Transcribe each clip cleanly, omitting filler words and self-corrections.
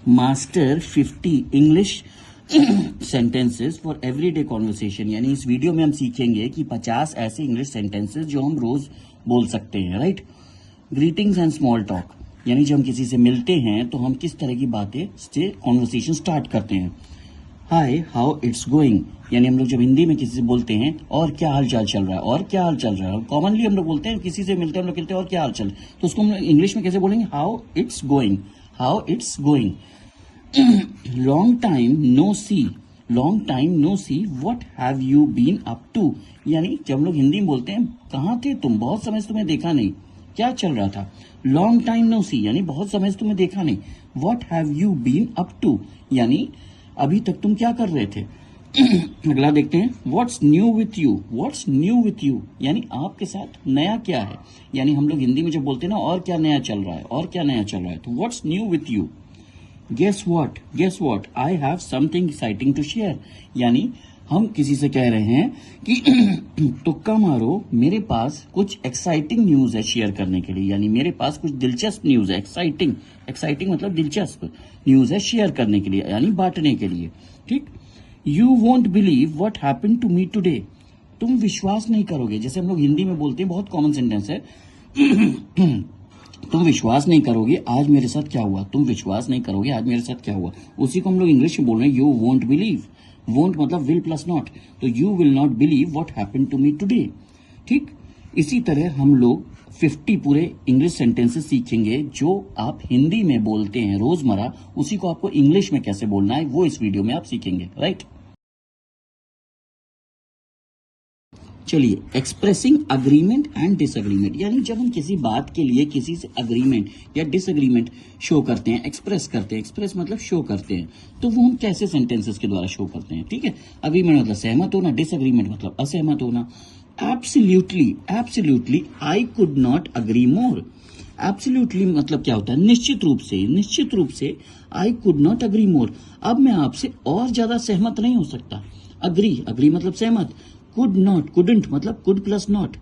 Master 50 English sentences for everyday conversation. यानी इस video में हम सीखेंगे कि 50 ऐसे इंग्लिश सेंटेंसेस जो हम रोज बोल सकते हैं, right. Greetings and small talk, यानी जब हम किसी से मिलते हैं तो हम किस तरह की बातें से कॉन्वर्सेशन स्टार्ट करते हैं। हाय हाउ इट्स गोइंग, यानी हम लोग जब हिंदी में किसी से बोलते हैं और क्या हाल चाल चल रहा है, और क्या हाल चल रहा है, कॉमनली हम लोग बोलते हैं किसी से मिलते हैं, हम लोग कहते हैं और क्या हाल चल, तो उसको हम इंग्लिश में कैसे बोलेंगे, how it's going, how it's going. Long time no see, long time no see, what have you been up to, यानी जब हम लोग हिंदी में बोलते हैं कहाँ थे तुम, बहुत समय से तुम्हें देखा नहीं, क्या चल रहा था। लॉन्ग टाइम नो सी, यानी बहुत समय से तुम्हें देखा नहीं। What have you been up to, यानी अभी तक तुम क्या कर रहे थे। अगला देखते हैं, what's new with you, what's new with you, यानी आपके साथ नया क्या है। यानी हम लोग हिंदी में जब बोलते हैं ना और क्या नया चल रहा है, और क्या नया चल रहा है, तो what's new with you. Guess what, I have something exciting to share, यानी हम किसी से कह रहे हैं कि तुक्का मारो, मेरे पास कुछ एक्साइटिंग न्यूज है शेयर करने के लिए, यानी मेरे पास कुछ दिलचस्प न्यूज है। एक्साइटिंग मतलब दिलचस्प न्यूज है शेयर करने के लिए, यानी बांटने के लिए, ठीक। You won't believe what happened to me today, तुम विश्वास नहीं करोगे, जैसे हम लोग हिंदी में बोलते हैं, बहुत कॉमन सेंटेंस है। तुम विश्वास नहीं करोगे आज मेरे साथ क्या हुआ, तुम विश्वास नहीं करोगे आज मेरे साथ क्या हुआ, उसी को हम लोग इंग्लिश में बोल रहे हैं, यू वोंट बिलीव। वोंट मतलब विल प्लस नॉट, तो you will not believe what happened to me today, ठीक। इसी तरह हम लोग 50 पूरे इंग्लिश सेंटेंसेस सीखेंगे जो आप हिंदी में बोलते हैं रोजमर्रा, उसी को आपको इंग्लिश में कैसे बोलना है वो इस वीडियो में आप सीखेंगे, राइट। चलिए, एक्सप्रेसिंग अग्रीमेंट एंड डिसएग्रीमेंट, यानी जब हम किसी बात के लिए किसी से अग्रीमेंट या डिसएग्रीमेंट शो करते हैं, एक्सप्रेस करते हैं, एक्सप्रेस मतलब शो करते हैं, तो वो हम कैसे सेंटेंसेस के द्वारा शो करते हैं, ठीक है। अग्रीमेंट मतलब सहमत होना, डिसएग्रीमेंट मतलब असहमत होना। Absolutely I could not agree more, absolutely मतलब क्या होता है, निश्चित रूप से आई कुड नॉट अग्री मोर, अब मैं आपसे और ज्यादा सहमत नहीं हो सकता। अग्री मतलब सहमत। कुड नॉट, कुडंट मतलब कुड प्लस नॉट,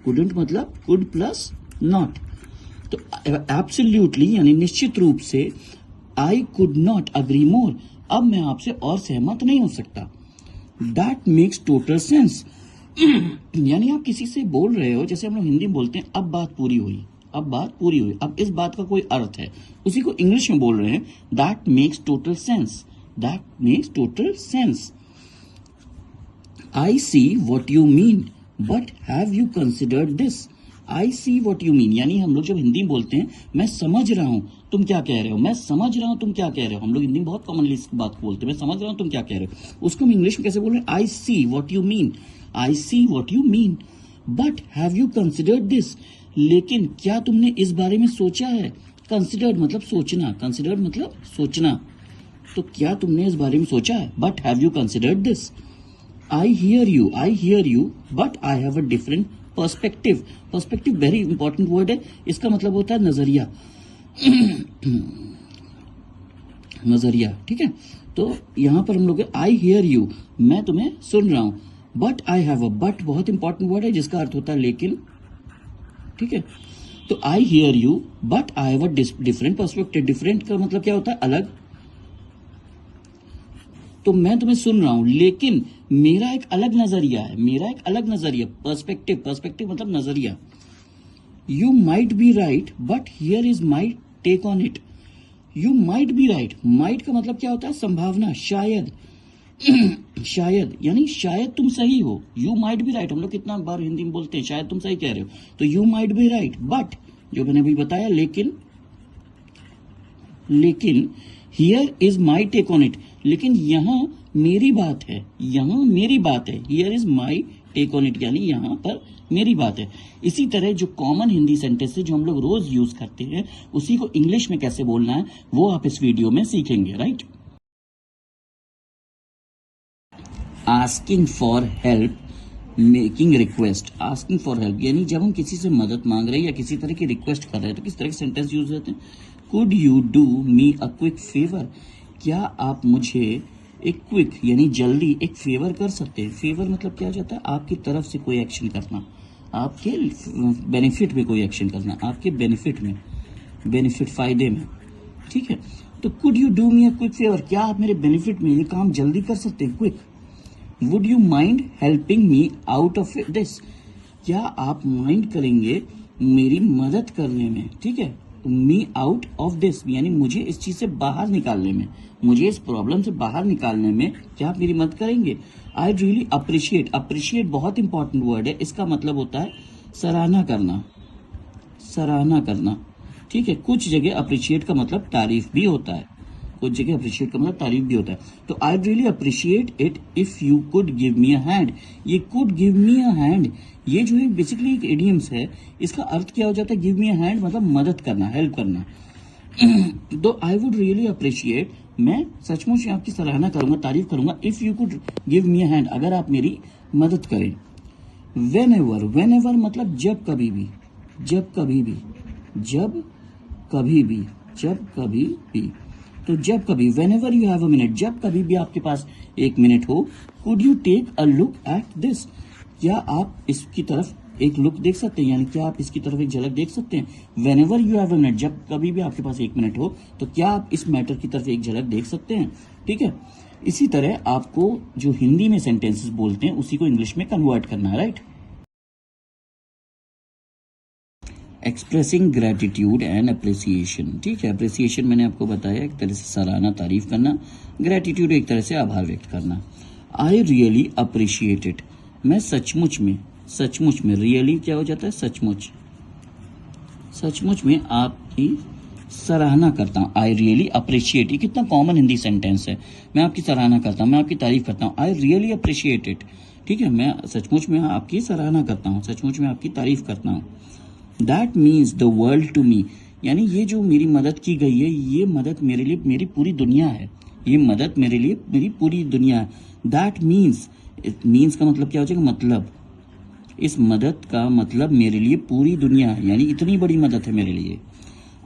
कुडंट मतलब कुड प्लस नॉट। तो एब्सोल्युटली यानी निश्चित रूप से, आई कुड नॉट अग्री मोर, अब मैं आपसे और सहमत नहीं हो सकता। दैट मेक्स टोटल सेंस, यानी आप किसी से बोल रहे हो, जैसे हम लोग हिंदी में बोलते हैं अब बात पूरी हुई, अब इस बात का कोई अर्थ है, उसी को इंग्लिश में बोल रहे हैं, that makes total sense. I see what you mean, but have you considered this? I see what you mean, यानी हम लोग जब हिंदी में बोलते हैं, मैं समझ रहा हूं तुम क्या कह रहे हो, मैं समझ रहा हूं तुम क्या कह रहे हो, हम लोग हिंदी में बहुत कॉमनली इस बात को बोलते हैं, मैं समझ रहा हूं तुम क्या कह रहे हो, उसको हम इंग्लिश में कैसे बोल रहे हैं, I see what you mean, but have you considered this, लेकिन क्या तुमने इस बारे में सोचा है। कंसिडर्ड मतलब सोचना, तो क्या तुमने इस बारे में सोचा है, but have you considered this? I hear you, but I have a different perspective. Perspective very important word है, इसका मतलब होता है नजरिया। नजरिया, ठीक है। तो यहां पर हम लोग I hear you, मैं तुम्हें सुन रहा हूं, but I have a, but बहुत इंपॉर्टेंट वर्ड है जिसका अर्थ होता है लेकिन, ठीक है। तो I hear you, but I have a different perspective. Different का मतलब क्या होता है, अलग। तो मैं तुम्हें सुन रहा हूं लेकिन मेरा एक अलग नजरिया, पर्सपेक्टिव मतलब नजरिया। You might be right, but here is my take on it. You might be right, might का मतलब क्या होता है, संभावना, शायद। यानी शायद तुम सही हो, यू माइट बी राइट, हम लोग कितना बार हिंदी में बोलते हैं शायद तुम सही कह रहे हो, तो you might be right, but जो मैंने अभी बताया लेकिन here is my take on it, लेकिन यहां मेरी बात है, here is my take on it, यानी यहां पर मेरी बात है। इसी तरह जो कॉमन हिंदी सेंटेंस है जो हम लोग रोज यूज करते हैं, उसी को इंग्लिश में कैसे बोलना है वो आप इस वीडियो में सीखेंगे, right. Asking for help, making request. Asking for help यानी जब हम किसी से मदद मांग रहे हैं या किसी तरह की रिक्वेस्ट कर रहे हैं, तो किस तरह के सेंटेंस यूज होते हैं, could you do me a quick favour, क्या आप मुझे एक क्विक यानी जल्दी एक फेवर कर सकते हैं। फेवर मतलब क्या हो जाता है, आपकी तरफ से कोई एक्शन करना, आपके बेनिफिट में कोई एक्शन करना, आपके बेनिफिट फायदे में, ठीक है। तो could you do me a quick favour, क्या आप मेरे बेनिफिट में ये काम जल्दी कर सकते हैं, quick. Would you mind helping me out of this, क्या आप माइंड करेंगे मेरी मदद करने में, ठीक है। मी आउट ऑफ दिस यानी मुझे इस चीज से बाहर निकालने में, मुझे इस प्रॉब्लम से बाहर निकालने में क्या आप मेरी मदद करेंगे। आई रियली अप्रिशिएट, अप्रिशिएट बहुत इंपॉर्टेंट वर्ड है, इसका मतलब होता है सराहना करना, सराहना करना, ठीक है। कुछ जगह अप्रिशिएट का मतलब तारीफ भी होता है, कुछ जगह अप्रिशिएट का मतलब तारीफ भी होता है। तो I really appreciate it if you could give me a hand, ये could give me a hand ये जो है बेसिकली एक इडियम्स है, इसका अर्थ क्या हो जाता है, गिव मी अ हैंड मतलब मदद करना, हेल्प करना। तो आई वुड रियली अप्रिशिएट, मैं सचमुच आपकी सराहना करूंगा, तारीफ करूंगा, if you could give me a hand, अगर आप मेरी मदद करें। वेन एवर मतलब जब कभी भी, जब कभी भी, जब कभी भी, जब कभी भी। तो जब कभी, whenever you have a minute, जब कभी भी आपके पास एक मिनट हो, could you take a look at this, क्या आप इसकी तरफ एक लुक देख सकते हैं, यानी क्या आप इसकी तरफ एक झलक देख सकते हैं। When ever you have a minute, जब कभी भी आपके पास एक मिनट हो, तो क्या आप इस मैटर की तरफ एक झलक देख सकते हैं, ठीक है। इसी तरह आपको जो हिंदी में सेंटेंसेस बोलते हैं उसी को इंग्लिश में कन्वर्ट करना है, right. Expressing gratitude and appreciation, ठीक है। अप्रिसिएशन मैंने आपको बताया एक तरह से सराहना, तारीफ करना, ग्रेटिट्यूड एक तरह से आभार व्यक्त करना। आई रियली अप्रिशिएट इट, मैं सचमुच में, सचमुच में, रियली क्या हो जाता है, सचमुच, सचमुच में आपकी सराहना करता हूँ। आई रियली अप्रिशिएट, ये कितना कॉमन हिंदी सेंटेंस है, मैं आपकी सराहना करता हूँ, मैं आपकी तारीफ करता हूँ। आई रियली अप्रिशिएट इट, ठीक है, मैं सचमुच में आपकी सराहना करता हूँ, सचमुच में आपकी तारीफ करता हूँ। That means the world to me, यानी ये जो मेरी मदद की गई है, ये मदद मेरे लिए मेरी पूरी दुनिया है, ये मदद मेरे लिए मेरी पूरी दुनिया है। दैट मीन्स, मीन्स का मतलब क्या हो जाएगा, मतलब, इस मदद का मतलब मेरे लिए पूरी दुनिया है, यानी इतनी बड़ी मदद है मेरे लिए।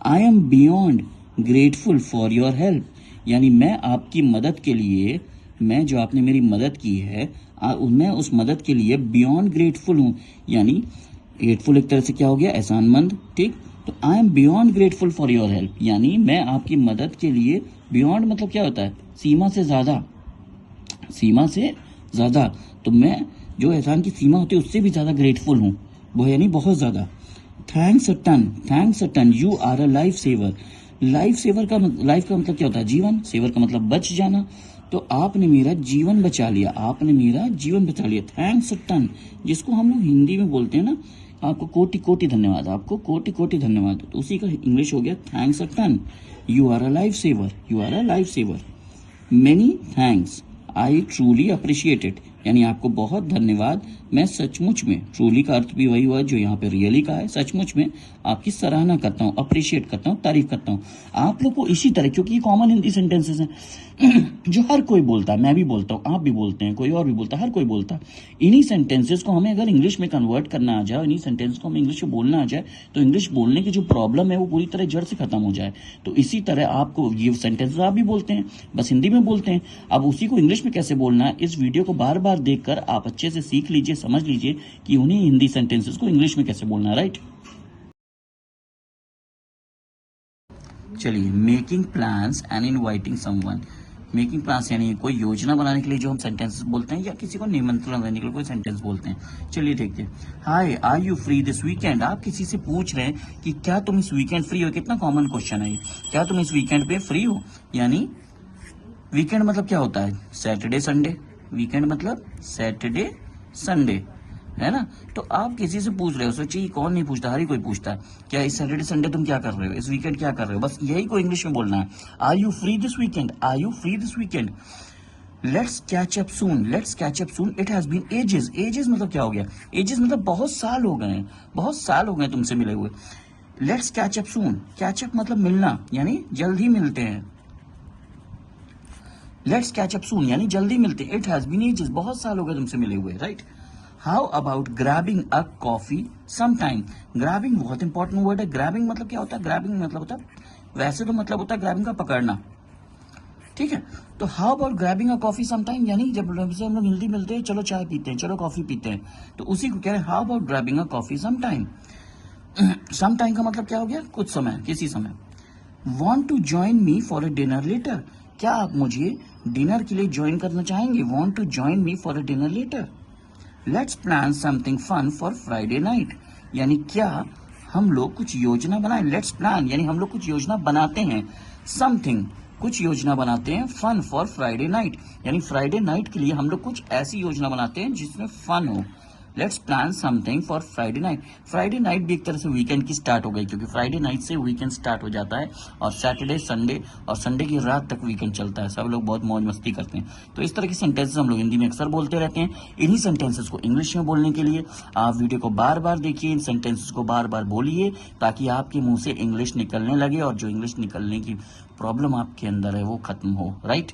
I am beyond grateful for your help, यानी मैं आपकी मदद के लिए, मैं जो आपने मेरी मदद की है, मैं उस मदद के लिए बियॉन्ड ग्रेटफुल हूँ, यानी ग्रेटफुल एक तरह से क्या हो गया, एहसानमंद, ठीक। तो I am beyond grateful for your help, यानी मैं आपकी मदद के लिए, बियॉन्ड मतलब क्या होता है, सीमा से ज्यादा, सीमा से ज्यादा, तो मैं जो एहसान की सीमा होती है उससे भी ज्यादा ग्रेटफुल हूँ, वो यानी बहुत ज्यादा। Thanks a ton, thanks a ton, you are a life saver, life saver का लाइफ का मतलब क्या होता है, जीवन, सेवर का मतलब बच जाना, तो आपने मेरा जीवन बचा लिया, आपने मेरा जीवन बचा लिया। थैंक्स अ टन, जिसको हम लोग हिंदी में बोलते हैं ना, आपको कोटि कोटि धन्यवाद, आपको कोटि कोटि धन्यवाद, तो उसी का इंग्लिश हो गया thanks a ton. You are a life saver, you are a life saver. Many thanks, I truly appreciate it, यानी आपको बहुत धन्यवाद, मैं सचमुच में, ट्रूली का अर्थ भी वही हुआ जो यहाँ पे रियली का है, सचमुच में आपकी सराहना करता हूँ, अप्रिशिएट करता हूँ, तारीफ करता हूँ। आप लोग को इसी तरह, क्योंकि ये कॉमन हिंदी सेंटेंसेस हैं जो हर कोई बोलता है, मैं भी बोलता हूँ, आप भी बोलते हैं, कोई और भी बोलता है, हर कोई बोलता है। इन्हीं सेंटेंसेस को हमें अगर इंग्लिश में कन्वर्ट करना आ जाए, इन्हीं सेंटेंस को हमें इंग्लिश में बोलना आ जाए, तो इंग्लिश बोलने की जो प्रॉब्लम है वो पूरी तरह जड़ से खत्म हो जाए। तो इसी तरह आपको ये सेंटेंसेस आप भी बोलते हैं, बस हिंदी में बोलते हैं, अब उसी को इंग्लिश में कैसे बोलना है, इस वीडियो को बार बार देखकर आप अच्छे से सीख लीजिए, समझ लीजिए कि उन्हीं हिंदी सेंटेंसेस को इंग्लिश में कैसे बोलना है, राइट। चलिए, making plans and inviting someone, making plans यानी कोई योजना बनाने के लिए जो हम सेंटेंसेस बोलते हैं, या किसी को निमंत्रण देने के लिए कोई सेंटेंस बोलते हैं। चलिए देखते हैं। Hi, are you free this weekend, आप किसी से पूछ रहे हैं कि क्या तुम इस वीकेंड फ्री हो, कितना कॉमन क्वेश्चन है ये, क्या तुम इस वीकेंड पे फ्री हो, यानी वीकेंड मतलब क्या होता है, सैटरडे संडे, वीकेंड मतलब सैटरडे संडे, है ना। तो आप किसी से पूछ रहे हो, सोचिए कौन नहीं पूछता, हर ही कोई पूछता है, क्या इस सैटरडे संडे तुम क्या कर रहे हो, इस वीकेंड क्या कर रहे हो, बस यही को इंग्लिश में बोलना है। Are you free this weekend, are you free this weekend. Let's catch up soon, let's catch up soon, it has been ages, ages मतलब क्या हो गया, एजेस मतलब बहुत साल हो गए हैं, बहुत साल हो गए तुमसे मिले हुए। Let's catch up soon, catch up मतलब मिलना, यानी जल्द ही मिलते हैं। लेट्स कैच अप सून यानी जल्दी मिलते हैं। इट हैज बीन एजेस, बहुत साल हो गए तुमसे मिले हुए, right. How about grabbing a coffee some time, grabbing बहुत इंपॉर्टेंट वर्ड है। ग्रैबिंग मतलब क्या होता है, ग्रैबिंग मतलब होता है, वैसे तो मतलब होता है ग्रैबिंग का पकड़ना, ठीक है। तो how about grabbing a coffee some time, यानी जब से हम लोग जल्दी मिलते हैं, चलो चाय पीते हैं, चलो कॉफी पीते हैं, तो उसी को कह रहे हैं how about grabbing a coffee some time. Some time का मतलब क्या हो गया, कुछ समय, किसी समय। Want to join me for a dinner later, क्या आप मुझे डिनर के लिए ज्वाइन करना चाहेंगे? Want to join me for a dinner later. Let's plan something fun for Friday night, यानी क्या हम लोग कुछ योजना बनाएं। लेट्स प्लान यानी हम लोग कुछ योजना बनाते हैं, समथिंग कुछ योजना बनाते हैं, फन फॉर फ्राइडे नाइट यानी फ्राइडे नाइट के लिए हम लोग कुछ ऐसी योजना बनाते हैं जिसमें फन हो। Let's plan something for Friday night. Friday night भी एक तरह से वीकेंड की स्टार्ट हो गई, क्योंकि फ्राइडे नाइट से वीकेंड स्टार्ट हो जाता है और सैटरडे संडे और संडे की रात तक वीकेंड चलता है, सब लोग बहुत मौज मस्ती करते हैं। तो इस तरह के सेंटेंसेस हम लोग हिंदी में अक्सर बोलते रहते हैं। इन्हीं सेंटेंसेस को इंग्लिश में बोलने के लिए आप वीडियो को बार बार देखिए, इन सेंटेंसेस को बार बार बोलिए, ताकि आपके मुंह से इंग्लिश निकलने लगे और जो इंग्लिश निकलने की प्रॉब्लम आपके अंदर है वो खत्म हो। राइट।